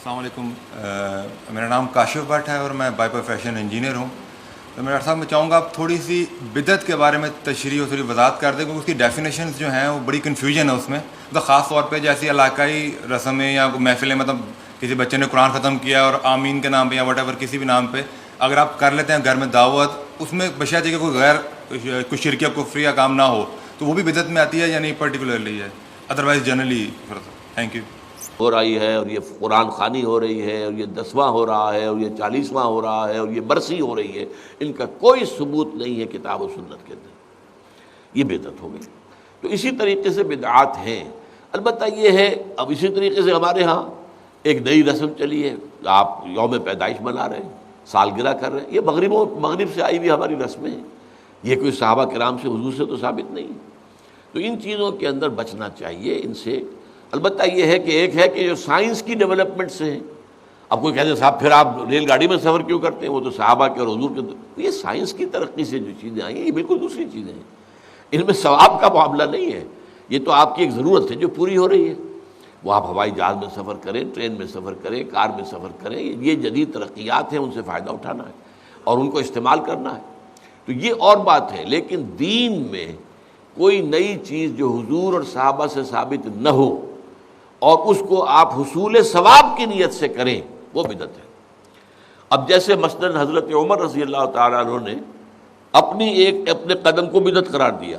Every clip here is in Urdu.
السلام علیکم، میرا نام کاشف بٹ ہے اور میں بائی پروفیشن انجینئر ہوں. تو میں ڈاکٹر صاحب میں چاہوں گا آپ تھوڑی سی بدعت کے بارے میں تشریح اور تھوڑی وضاحت کر دیں، کیونکہ اس کی ڈیفینیشنز جو ہیں وہ بڑی کنفیوژن ہے اس میں. مطلب خاص طور پہ جیسی علاقائی رسمیں یا محفلیں، مطلب کسی بچے نے قرآن ختم کیا اور آمین کے نام پہ یا وٹ ایور کسی بھی نام پہ اگر آپ کر لیتے ہیں گھر میں دعوت، اس میں بشرط کہ کوئی غیر کوئی شرکیہ کفریہ کام نہ ہو، تو وہ بھی بدعت میں آتی ہے یا نہیں پرٹیکولرلی ہے؟ Otherwise generally. Thank you. ہو رہی ہے، اور یہ قرآن خوانی ہو رہی ہے، اور یہ 10واں ہو رہا ہے، اور یہ 40واں ہو رہا ہے، اور یہ برسی ہو رہی ہے، ان کا کوئی ثبوت نہیں ہے کتاب و سنت کے اندر. یہ بدعت ہو گئی. تو اسی طریقے سے بدعات ہیں. البتہ یہ ہے اب اسی طریقے سے ہمارے ہاں ایک نئی رسم چلی ہے، آپ یوم پیدائش منا رہے ہیں، سالگرہ کر رہے ہیں. یہ مغرب سے آئی ہوئی ہماری رسمیں ہیں، یہ کوئی صحابہ کرام سے حضور سے تو ثابت نہیں. تو ان چیزوں کے اندر بچنا چاہیے ان سے. البتہ یہ ہے کہ ایک ہے کہ جو سائنس کی ڈیولپمنٹ سے ہے. اب کوئی کہتے ہیں صاحب پھر آپ ریل گاڑی میں سفر کیوں کرتے ہیں، وہ تو صحابہ کے اور حضور کے. یہ سائنس کی ترقی سے جو چیزیں آئی ہیں یہ بالکل دوسری چیزیں ہیں. ان میں ثواب کا معاملہ نہیں ہے، یہ تو آپ کی ایک ضرورت ہے جو پوری ہو رہی ہے. وہ آپ ہوائی جہاز میں سفر کریں، ٹرین میں سفر کریں، کار میں سفر کریں، یہ جدید ترقیات ہیں، ان سے فائدہ اٹھانا ہے اور ان کو استعمال کرنا ہے. تو یہ اور بات ہے. لیکن دین میں کوئی نئی چیز جو حضور اور صحابہ سے ثابت نہ ہو اور اس کو آپ حصول ثواب کی نیت سے کریں، وہ بدعت ہے. اب جیسے مثلاً حضرت عمر رضی اللہ تعالیٰ عنہ نے اپنے قدم کو بدعت قرار دیا.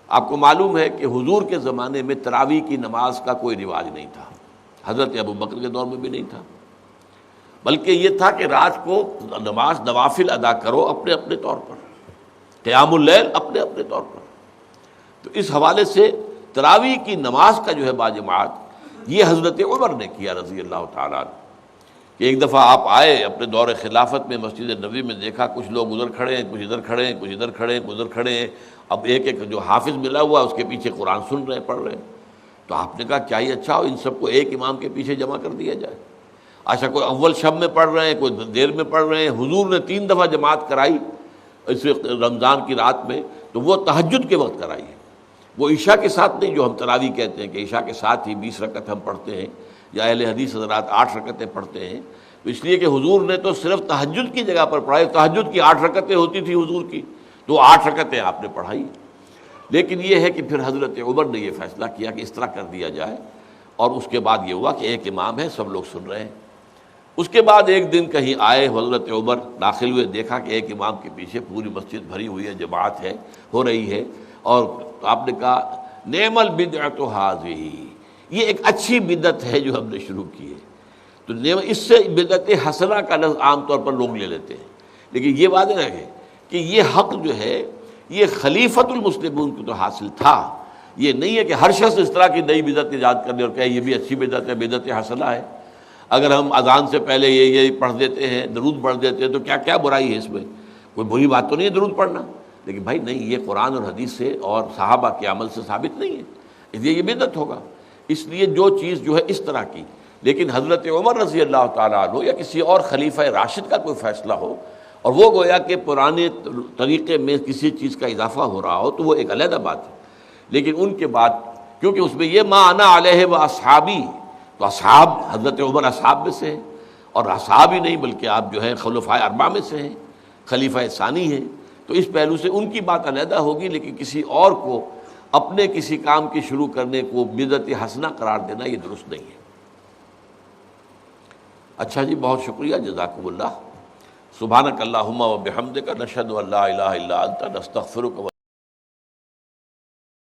آپ کو معلوم ہے کہ حضور کے زمانے میں تراویح کی نماز کا کوئی رواج نہیں تھا، حضرت ابو بکر کے دور میں بھی نہیں تھا، بلکہ یہ تھا کہ رات کو نماز نوافل ادا کرو اپنے اپنے طور پر، قیام اللیل اپنے اپنے طور پر. تو اس حوالے سے تراویح کی نماز کا جو ہے باجماعت یہ حضرت عمر نے کیا رضی اللہ تعالیٰ عنہ. کہ ایک دفعہ آپ آئے اپنے دور خلافت میں، مسجد نبوی میں دیکھا کچھ لوگ ادھر کھڑے ہیں، کچھ ادھر کھڑے ہیں، کچھ ادھر کھڑے ہیں، کچھ ادھر کھڑے ہیں. اب ایک ایک جو حافظ ملا ہوا ہے اس کے پیچھے قرآن سن رہے ہیں، پڑھ رہے ہیں. تو آپ نے کہا کیا ہی اچھا ہو ان سب کو ایک امام کے پیچھے جمع کر دیا جائے. اچھا کوئی اول شب میں پڑھ رہے ہیں، کوئی دیر میں پڑھ رہے ہیں. حضور نے 3 دفعہ جماعت کرائی اس رمضان کی رات میں، تو وہ تہجد کے وقت کرائی ہے، وہ عشاء کے ساتھ نہیں جو ہم تراویح کہتے ہیں کہ عشاء کے ساتھ ہی 20 رکعت ہم پڑھتے ہیں، یا اہل حدیث حضرات 8 رکعتیں پڑھتے ہیں. تو اس لیے کہ حضور نے تو صرف تہجد کی جگہ پر پڑھائی. تہجد کی 8 رکعتیں ہوتی تھی حضور کی، تو 8 رکعتیں آپ نے پڑھائی. لیکن یہ ہے کہ پھر حضرت عمر نے یہ فیصلہ کیا کہ اس طرح کر دیا جائے، اور اس کے بعد یہ ہوا کہ ایک امام ہے، سب لوگ سن رہے ہیں. اس کے بعد ایک دن کہیں آئے حضرت عمر، داخل ہوئے، دیکھا کہ ایک امام کے پیچھے پوری مسجد بھری ہوئی ہے، جماعت ہے، ہو رہی ہے. اور آپ نے کہا نعم البدعۃ ھذہ، یہ ایک اچھی بدعت ہے جو ہم نے شروع کی ہے. تو اس سے بدعت حسنہ کا لفظ عام طور پر لوگ لے لیتے ہیں. لیکن یہ واضح رکھیں کہ یہ حق جو ہے یہ خلیفۃ المسلمون کو تو حاصل تھا. یہ نہیں ہے کہ ہر شخص اس طرح کی نئی بدعت ایجاد کر لے اور کہے یہ بھی اچھی بدعت ہے، بدعت حسنہ ہے. اگر ہم اذان سے پہلے یہ پڑھ دیتے ہیں، درود پڑھ دیتے ہیں، تو کیا برائی ہے اس میں؟ کوئی بری بات تو نہیں ہے درود پڑھنا. لیکن بھائی نہیں، یہ قرآن اور حدیث سے اور صحابہ کے عمل سے ثابت نہیں ہے، اس لیے یہ بدعت ہوگا. اس لیے جو چیز جو ہے اس طرح کی، لیکن حضرت عمر رضی اللہ تعالیٰ عنہ یا کسی اور خلیفہ راشد کا کوئی فیصلہ ہو اور وہ گویا کہ پرانے طریقے میں کسی چیز کا اضافہ ہو رہا ہو، تو وہ ایک علیحدہ بات ہے. لیکن ان کے بعد کیونکہ اس میں یہ ما انا علیہ و اصحابی، تو اصحاب حضرت عمر اصحاب میں سے ہیں، اور اصحاب ہی نہیں بلکہ آپ جو ہیں خلفائے اربعہ میں سے ہیں، خلیفہ ثانی ہیں. تو اس پہلو سے ان کی بات علیحدہ ہوگی. لیکن کسی اور کو اپنے کسی کام کی شروع کرنے کو بدعت حسنہ قرار دینا یہ درست نہیں ہے. اچھا جی، بہت شکریہ، جزاکم اللہ. سبحانک اللہم و بحمدک، نشہد ان لا الہ الا انت، نستغفرک.